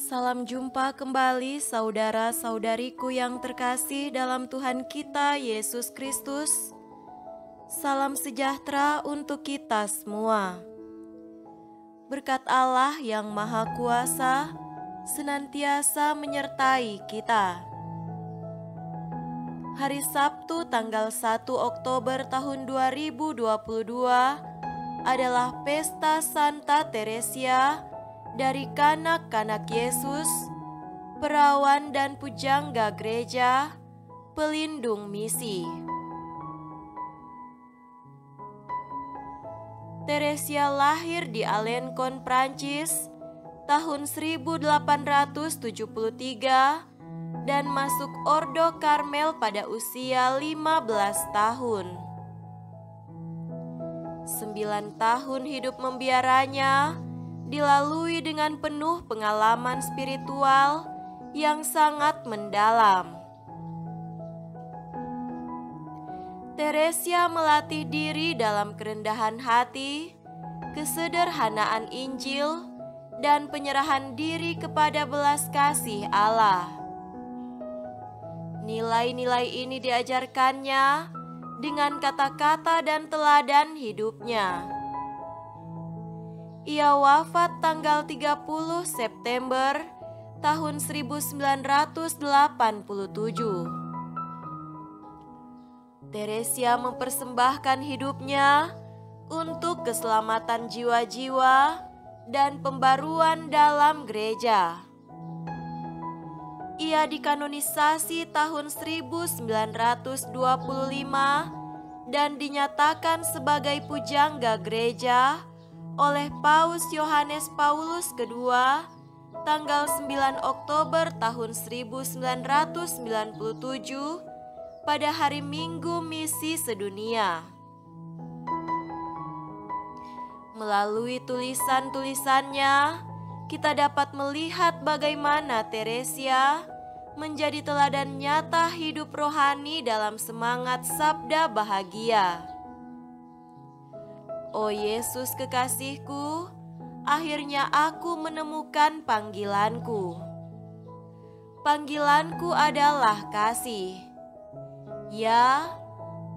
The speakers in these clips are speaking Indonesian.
Salam jumpa kembali saudara-saudariku yang terkasih dalam Tuhan kita Yesus Kristus. Salam sejahtera untuk kita semua. Berkat Allah yang Maha Kuasa senantiasa menyertai kita. Hari Sabtu tanggal 1 Oktober tahun 2022 adalah Pesta Santa Teresia dari kanak-kanak Yesus, perawan dan pujangga gereja, pelindung misi. Teresia lahir di Alencon, Prancis, tahun 1873 dan masuk Ordo Karmel pada usia 15 tahun. 9 tahun hidup membiaranya dilalui dengan penuh pengalaman spiritual yang sangat mendalam. Teresia melatih diri dalam kerendahan hati, kesederhanaan Injil, dan penyerahan diri kepada belas kasih Allah. Nilai-nilai ini diajarkannya dengan kata-kata dan teladan hidupnya. Ia wafat tanggal 30 September tahun 1987. Teresia mempersembahkan hidupnya untuk keselamatan jiwa-jiwa dan pembaruan dalam gereja. Ia dikanonisasi tahun 1925 dan dinyatakan sebagai pujangga gereja oleh Paus Yohanes Paulus II tanggal 9 Oktober tahun 1997 pada hari Minggu Misi Sedunia. Melalui tulisan-tulisannya, kita dapat melihat bagaimana Teresia menjadi teladan nyata hidup rohani dalam semangat sabda bahagia. Oh Yesus kekasihku, akhirnya aku menemukan panggilanku. Panggilanku adalah kasih. Ya,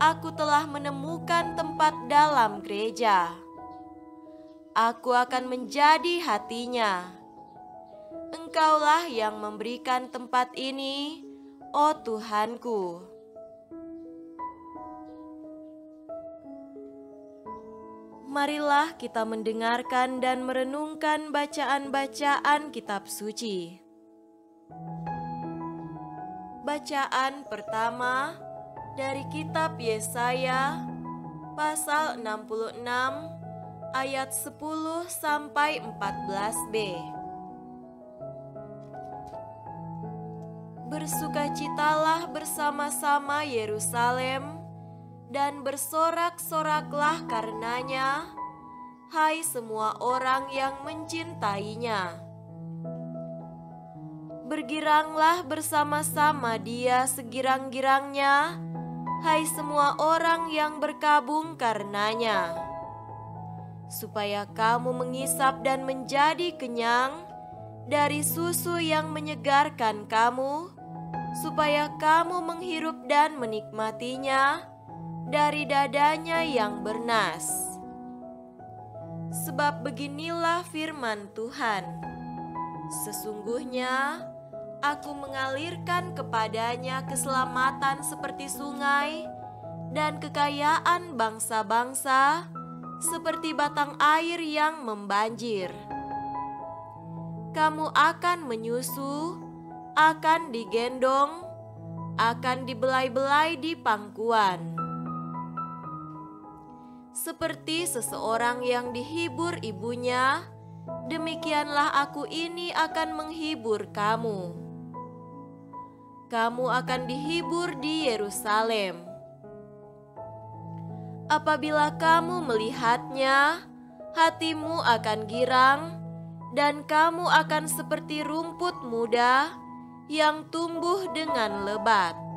aku telah menemukan tempat dalam gereja. Aku akan menjadi hatinya. Engkaulah yang memberikan tempat ini, oh Tuhanku. Marilah kita mendengarkan dan merenungkan bacaan-bacaan kitab suci. Bacaan pertama dari kitab Yesaya pasal 66 ayat 10 sampai 14b. Bersukacitalah bersama-sama Yerusalem dan bersorak-soraklah karenanya, hai semua orang yang mencintainya. Bergiranglah bersama-sama dia segirang-girangnya, hai semua orang yang berkabung karenanya. Supaya kamu mengisap dan menjadi kenyang dari susu yang menyegarkan kamu, supaya kamu menghirup dan menikmatinya dari dadanya yang bernas. Sebab beginilah firman Tuhan, sesungguhnya aku mengalirkan kepadanya keselamatan seperti sungai dan kekayaan bangsa-bangsa seperti batang air yang membanjir. Kamu akan menyusu, akan digendong, akan dibelai-belai di pangkuan. Seperti seseorang yang dihibur ibunya, demikianlah aku ini akan menghibur kamu. Kamu akan dihibur di Yerusalem. Apabila kamu melihatnya, hatimu akan girang, dan kamu akan seperti rumput muda yang tumbuh dengan lebat.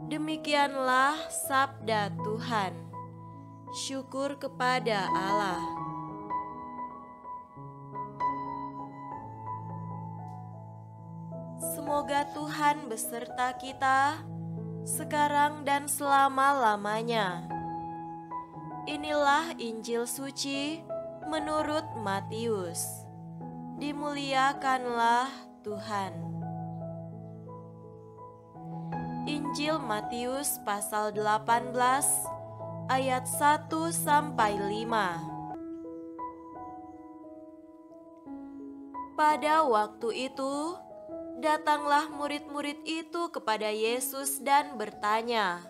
Demikianlah sabda Tuhan. Syukur kepada Allah. Semoga Tuhan beserta kita, sekarang dan selama-lamanya. Inilah Injil suci menurut Matius. Dimuliakanlah Tuhan. Injil Matius pasal 18 ayat 1 sampai 5. Pada waktu itu, datanglah murid-murid itu kepada Yesus dan bertanya,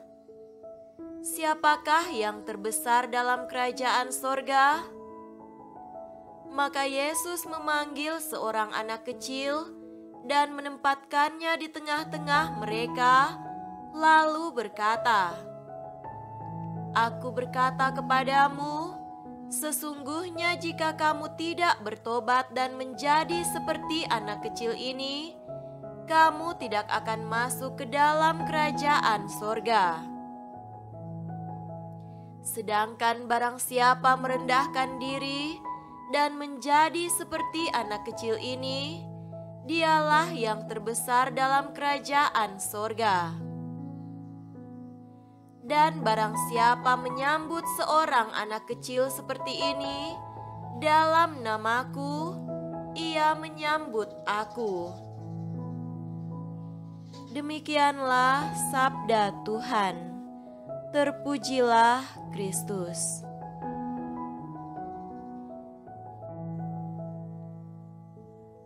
"Siapakah yang terbesar dalam kerajaan sorga?" Maka Yesus memanggil seorang anak kecil dan menempatkannya di tengah-tengah mereka, lalu berkata, "Aku berkata kepadamu, sesungguhnya jika kamu tidak bertobat dan menjadi seperti anak kecil ini, kamu tidak akan masuk ke dalam kerajaan sorga. Sedangkan barang siapa merendahkan diri dan menjadi seperti anak kecil ini, dialah yang terbesar dalam kerajaan sorga. Dan barang siapa menyambut seorang anak kecil seperti ini dalam namaku, ia menyambut aku." Demikianlah sabda Tuhan. Terpujilah Kristus.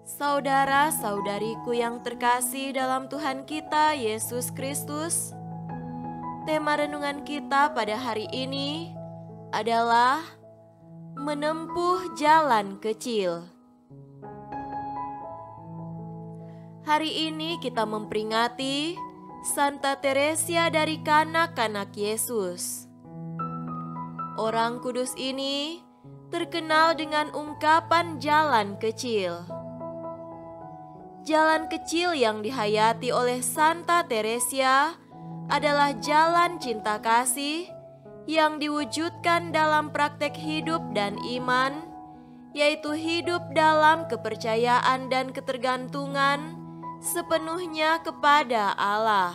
Saudara-saudariku yang terkasih dalam Tuhan kita Yesus Kristus, tema renungan kita pada hari ini adalah menempuh jalan kecil. Hari ini kita memperingati Santa Teresia dari kanak-kanak Yesus. Orang kudus ini terkenal dengan ungkapan jalan kecil. Jalan kecil yang dihayati oleh Santa Teresia adalah jalan cinta kasih yang diwujudkan dalam praktek hidup dan iman, yaitu hidup dalam kepercayaan dan ketergantungan sepenuhnya kepada Allah.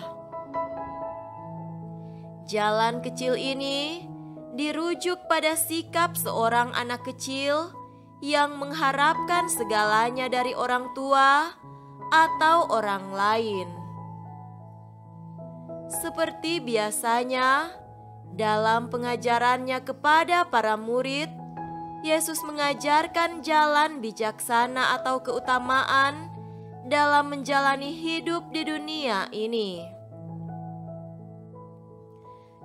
Jalan kecil ini dirujuk pada sikap seorang anak kecil yang mengharapkan segalanya dari orang tua atau orang lain. Seperti biasanya, dalam pengajarannya kepada para murid, Yesus mengajarkan jalan bijaksana atau keutamaan dalam menjalani hidup di dunia ini.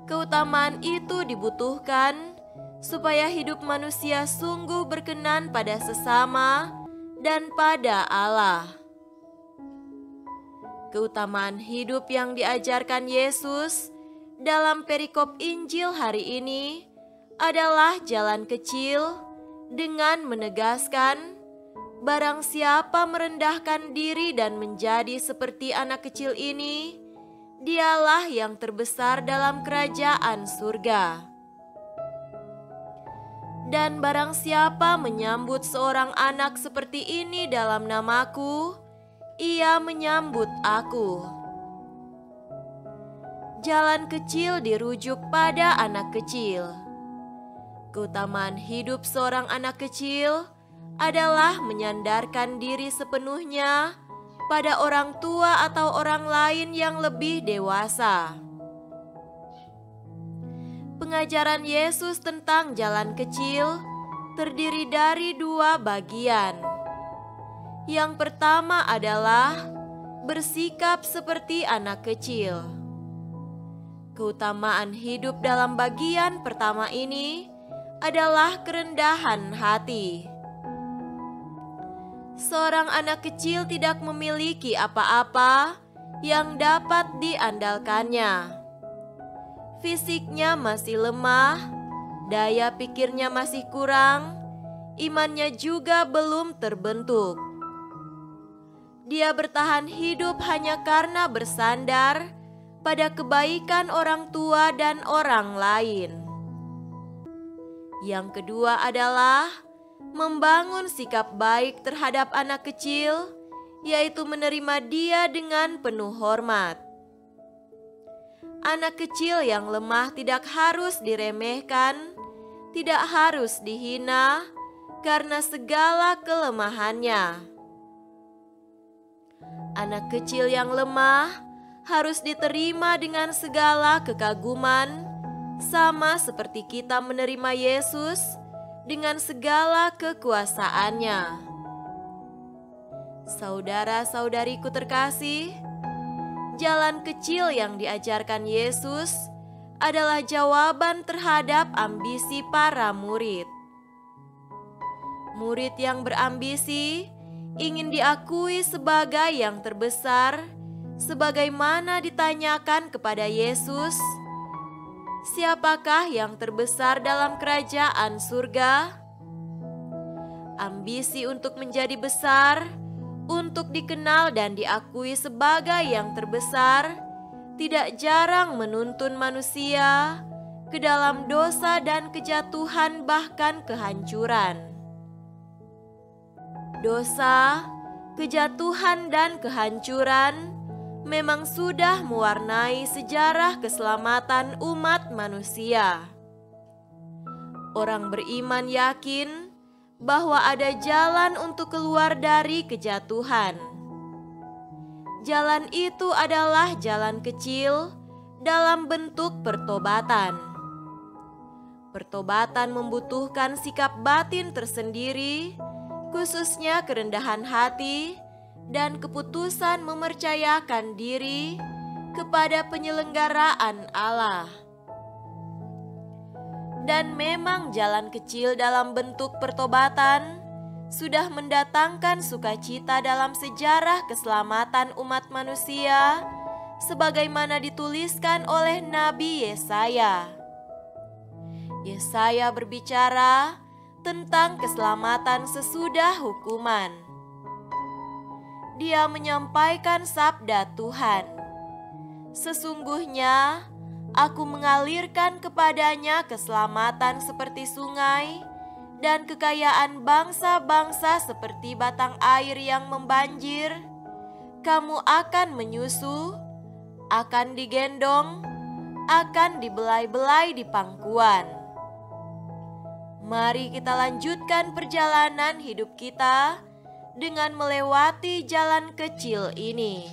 Keutamaan itu dibutuhkan supaya hidup manusia sungguh berkenan pada sesama dan pada Allah. Keutamaan hidup yang diajarkan Yesus dalam perikop Injil hari ini adalah jalan kecil dengan menegaskan, barang siapa merendahkan diri dan menjadi seperti anak kecil ini, dialah yang terbesar dalam kerajaan surga. Dan barang siapa menyambut seorang anak seperti ini dalam namaku, ia menyambut aku. Jalan kecil dirujuk pada anak kecil. Keutamaan hidup seorang anak kecil adalah menyandarkan diri sepenuhnya pada orang tua atau orang lain yang lebih dewasa. Pengajaran Yesus tentang jalan kecil terdiri dari dua bagian. Yang pertama adalah bersikap seperti anak kecil. Keutamaan hidup dalam bagian pertama ini adalah kerendahan hati. Seorang anak kecil tidak memiliki apa-apa yang dapat diandalkannya. Fisiknya masih lemah, daya pikirnya masih kurang, imannya juga belum terbentuk. Dia bertahan hidup hanya karena bersandar pada kebaikan orang tua dan orang lain. Yang kedua adalah membangun sikap baik terhadap anak kecil yaitu menerima dia dengan penuh hormat. Anak kecil yang lemah tidak harus diremehkan, tidak harus dihina karena segala kelemahannya. Anak kecil yang lemah harus diterima dengan segala kekaguman, sama seperti kita menerima Yesus dengan segala kekuasaannya. Saudara-saudariku terkasih, jalan kecil yang diajarkan Yesus adalah jawaban terhadap ambisi para murid. Murid yang berambisi ingin diakui sebagai yang terbesar, sebagaimana ditanyakan kepada Yesus, "Siapakah yang terbesar dalam kerajaan surga?" Ambisi untuk menjadi besar, untuk dikenal dan diakui sebagai yang terbesar, tidak jarang menuntun manusia ke dalam dosa dan kejatuhan, bahkan kehancuran. Dosa, kejatuhan, dan kehancuran memang sudah mewarnai sejarah keselamatan umat manusia. Orang beriman yakin bahwa ada jalan untuk keluar dari kejatuhan. Jalan itu adalah jalan kecil dalam bentuk pertobatan. Pertobatan membutuhkan sikap batin tersendiri, khususnya kerendahan hati dan keputusan mempercayakan diri kepada penyelenggaraan Allah. Dan memang jalan kecil dalam bentuk pertobatan sudah mendatangkan sukacita dalam sejarah keselamatan umat manusia, sebagaimana dituliskan oleh Nabi Yesaya. Yesaya berbicara tentang keselamatan sesudah hukuman. Dia menyampaikan sabda Tuhan, "Sesungguhnya Aku mengalirkan kepadanya keselamatan seperti sungai, dan kekayaan bangsa-bangsa seperti batang air yang membanjir. Kamu akan menyusu, akan digendong, akan dibelai-belai di pangkuan." Mari kita lanjutkan perjalanan hidup kita dengan melewati jalan kecil ini.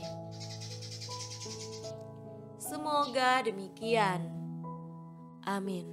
Semoga demikian. Amin.